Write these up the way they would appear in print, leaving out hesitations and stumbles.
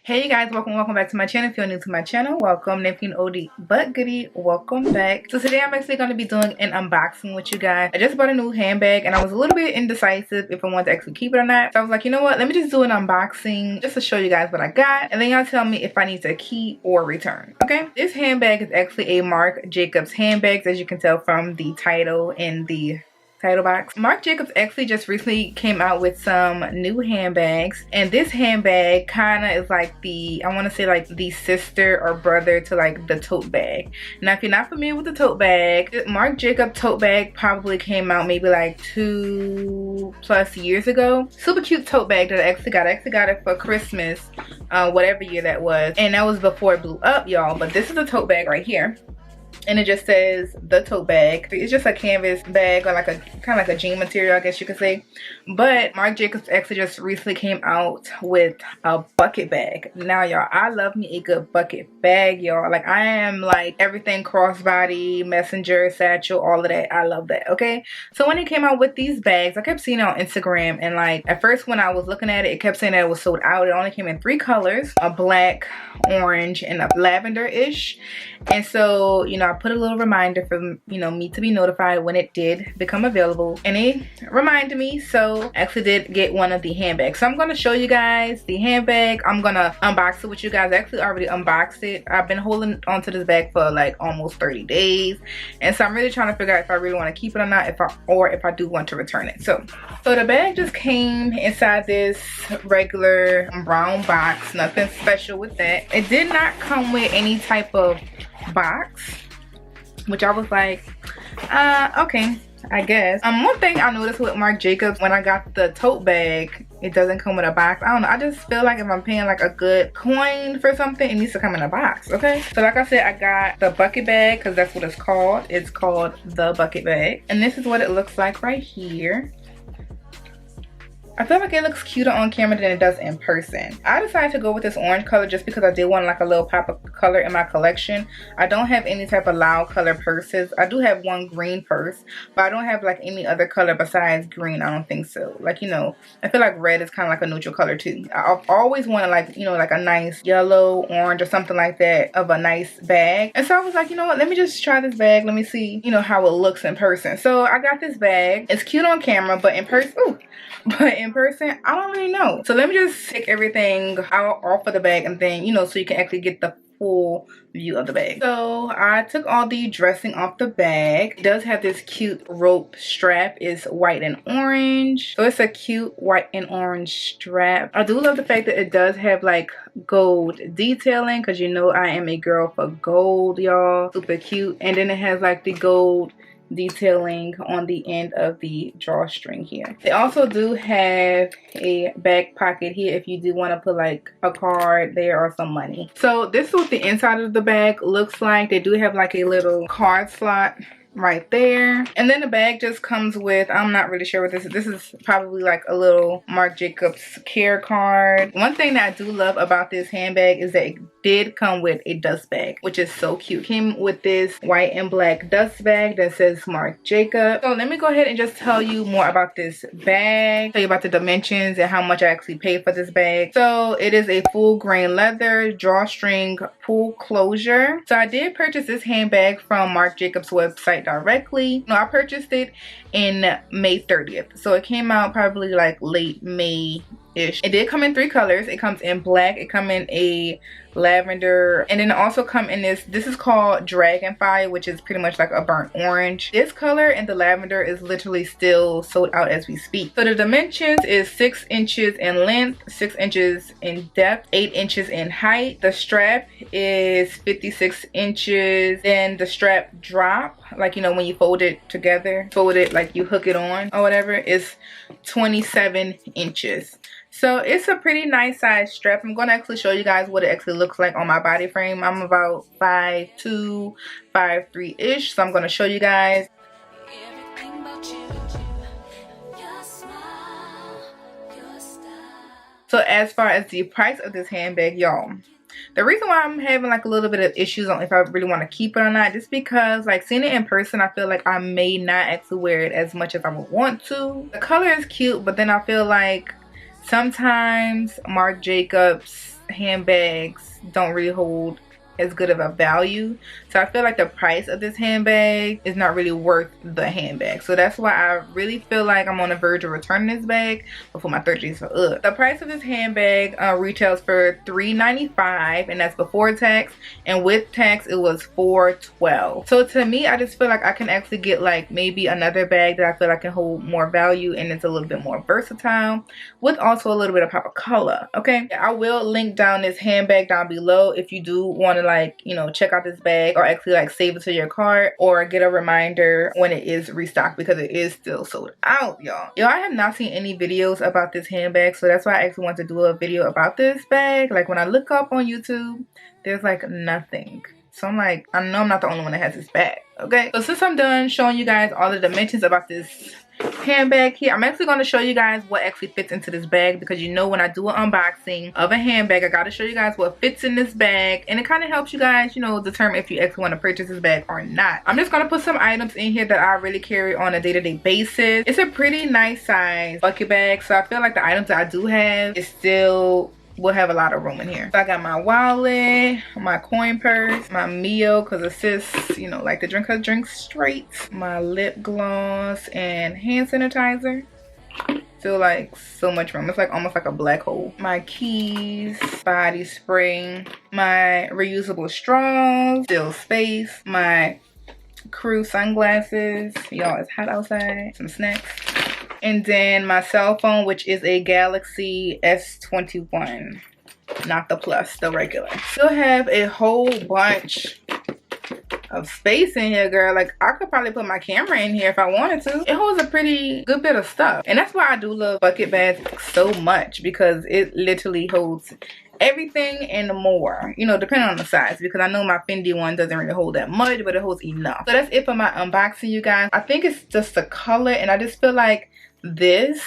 Hey you guys, welcome back to my channel. If you're new to my channel, welcome. If you're an oldie but goodie, welcome back. So today I'm actually going to be doing an unboxing with you guys. I just bought a new handbag and I was a little bit indecisive if I wanted to actually keep it or not. So I was like, you know what, let me just do an unboxing just to show you guys what I got, and then y'all tell me if I need to keep or return. Okay, this handbag is actually a Marc Jacobs handbag, as you can tell from the title and the title box. Marc Jacobs actually just recently came out with some new handbags, and this handbag kind of is like the, I want to say like the sister or brother to like the tote bag. Now if you're not familiar with the tote bag, the Marc Jacobs tote bag probably came out maybe like 2+ years ago. Super cute tote bag that I actually got. I actually got it for Christmas, whatever year that was, and that was before it blew up, y'all. But this is a tote bag right here, and it just says the tote bag. It's just a canvas bag, or like a kind of like a jean material, I guess you could say. But Marc Jacobs actually just recently came out with a bucket bag. Now y'all, I love me a good bucket bag, y'all. Like I am like everything crossbody, messenger, satchel, all of that. I love that. Okay, so when it came out with these bags, I kept seeing it on Instagram, and like at first when I was looking at it, it kept saying that it was sold out. It only came in 3 colors: a black, orange, and a lavender-ish. And so, you know, I put a little reminder for, you know, me to be notified when it did become available, and it reminded me. So I actually did get one of the handbags. So I'm going to show you guys the handbag. I'm going to unbox it with you guys. I actually already unboxed it. I've been holding onto this bag for like almost 30 days, and so I'm really trying to figure out if I really want to keep it or not, if I do want to return it. So the bag just came inside this regular brown box. Nothing special with that. It did not come with any type of box, which I was like, okay, I guess. One thing I noticed with Marc Jacobs, when I got the tote bag, it doesn't come with a box. I don't know, I just feel like if I'm paying like a good coin for something, it needs to come in a box. Okay, so like I said, I got the bucket bag because that's what it's called. It's called the bucket bag, and this is what it looks like right here. I feel like it looks cuter on camera than it does in person. I decided to go with this orange color just because I did want like a little pop of color in my collection. I don't have any type of loud color purses. I do have one green purse, but I don't have like any other color besides green. I don't think so. Like, you know, I feel like red is kind of like a neutral color too. I've always wanted like, you know, like a nice yellow, orange, or something like that of a nice bag. And so I was like, you know what, let me just try this bag. Let me see, you know, how it looks in person. So I got this bag. It's cute on camera, but in person, ooh, but in person, I don't really know. So let me just take everything out off of the bag, and then, you know, so you can actually get the full view of the bag. So I took all the dressing off the bag. It does have this cute rope strap. It's white and orange. So it's a cute white and orange strap. I do love the fact that it does have like gold detailing, because you know I am a girl for gold, y'all. Super cute. And then it has like the gold detailing on the end of the drawstring here. They also do have a back pocket here if you do want to put like a card there or some money. So this is what the inside of the bag looks like. They do have like a little card slot right there, and then the bag just comes with, I'm not really sure what this is. This is probably like a little Marc Jacobs care card. One thing that I do love about this handbag is that it did come with a dust bag, which is so cute. Came with this white and black dust bag that says Marc Jacob. So let me go ahead and just tell you more about this bag, tell you about the dimensions and how much I actually paid for this bag. So it is a full grain leather drawstring pull closure. So I did purchase this handbag from Marc Jacobs website directly. No, I purchased it in May 30th. So it came out probably like late May-ish. It did come in 3 colors. It comes in black, it come in a lavender, and then it also come in this is called Dragonfire, which is pretty much like a burnt orange. This color and the lavender is literally still sold out as we speak. So the dimensions is 6 inches in length, 6 inches in depth, 8 inches in height. The strap is 56 inches. Then the strap drop, like, you know, when you fold it together, fold it like you hook it on or whatever, is 27 inches. So it's a pretty nice size strap. I'm going to actually show you guys what it actually looks like on my body frame. I'm about 5'2", 5'3"-ish. So I'm going to show you guys. So as far as the price of this handbag, y'all, the reason why I'm having like a little bit of issues on if I really want to keep it or not, just because like seeing it in person, I feel like I may not actually wear it as much as I would want to. The color is cute, but then I feel like sometimes Marc Jacobs handbags don't really hold as good of a value, so I feel like the price of this handbag is not really worth the handbag. So that's why I really feel like I'm on the verge of returning this bag before my 30s are up. The price of this handbag retails for $3.95, and that's before tax, and with tax it was $4.12. So to me, I just feel like I can actually get like maybe another bag that I feel like can hold more value and it's a little bit more versatile with also a little bit of pop of color. Okay, I will link down this handbag down below if you do want to, like, you know, check out this bag or actually like save it to your cart or get a reminder when it is restocked, because it is still sold out, y'all. I have not seen any videos about this handbag, so that's why I actually want to do a video about this bag. Like when I look up on YouTube, there's like nothing. So I'm like, I know I'm not the only one that has this bag. Okay, so since I'm done showing you guys all the dimensions about this handbag here, I'm actually going to show you guys what actually fits into this bag, because you know when I do an unboxing of a handbag, I got to show you guys what fits in this bag, and it kind of helps you guys, you know, determine if you actually want to purchase this bag or not. I'm just going to put some items in here that I really carry on a day-to-day basis. It's a pretty nice size bucket bag, so I feel like the items that I do have is still will have a lot of room in here. So I got my wallet, my coin purse, my meal, because it says, you know, like to drink her drink straight, my lip gloss and hand sanitizer. Still like so much room. It's like almost like a black hole. My keys, body spray, my reusable straws, still space, my crew sunglasses, y'all it's hot outside, some snacks, and then my cell phone, which is a Galaxy S21, not the plus, the regular. Still have a whole bunch of space in here, girl. Like I could probably put my camera in here if I wanted to. It holds a pretty good bit of stuff, and that's why I do love bucket bags so much, because it literally holds everything and more, you know, depending on the size, because I know my Fendi one doesn't really hold that much, but it holds enough. So that's it for my unboxing, you guys. I think it's just the color, and I just feel like this,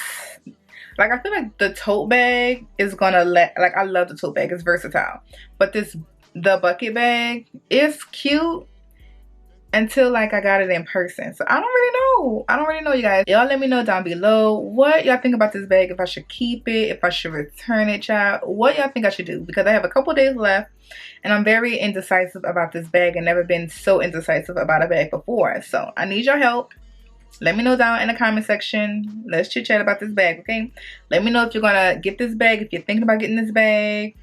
like I feel like the tote bag is gonna like I love the tote bag, it's versatile, but the bucket bag is cute until like I got it in person. So I don't really know, you guys. Y'all let me know down below what y'all think about this bag, if I should keep it, if I should return it, child. What y'all think I should do, because I have a couple days left and I'm very indecisive about this bag, and never been so indecisive about a bag before. So I need your help. Let me know down in the comment section. Let's chit chat about this bag, okay? Let me know if you're gonna get this bag, if you're thinking about getting this bag.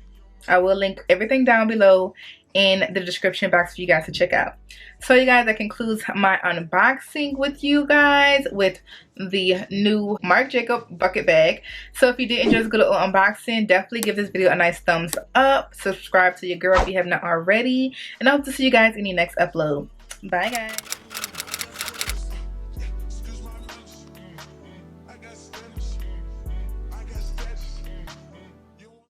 I will link everything down below in the description box for you guys to check out. So you guys, that concludes my unboxing with you guys with the new Marc Jacob bucket bag. So if you did enjoy this good little unboxing, definitely give this video a nice thumbs up. Subscribe to your girl if you have not already, and I hope to see you guys in the next upload. Bye guys.